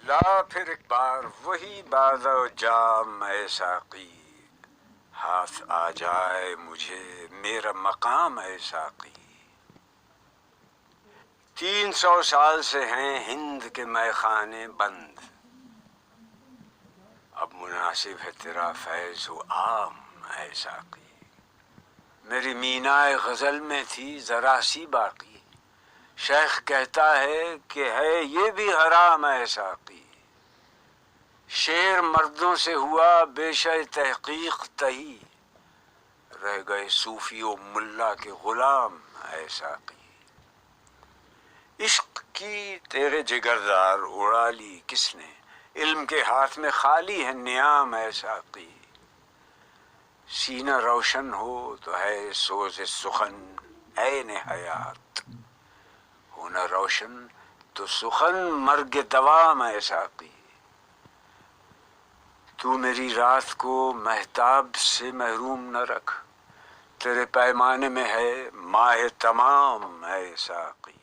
لا پھر ایک بار وہی باز و جام اے ساقی، ہاتھ آ جائے مجھے میرا مقام اے ساقی۔ 300 سال سے ہیں ہند کے مے خانے بند، اب مناسب ہے تیرا فیض و عام اے ساقی۔ میری مینائے غزل میں تھی ذرا سی باقی، شیخ کہتا ہے کہ ہے یہ بھی حرام اے ساقی۔ شعر مردوں سے ہوا بے شے تحقیق تہی، رہ گئے صوفی و ملا کے غلام اے ساقی۔ عشق کی تیرے جگردار اڑا لی کس نے، علم کے ہاتھ میں خالی ہے نیام اے ساقی۔ سینہ روشن ہو تو ہے سوز سخن عین حیات، ہونا روشن تو سخن مرگ دوام اے ساقی۔ تو میری رات کو مہتاب سے محروم نہ رکھ، تیرے پیمانے میں ہے ماہ تمام اے ساقی۔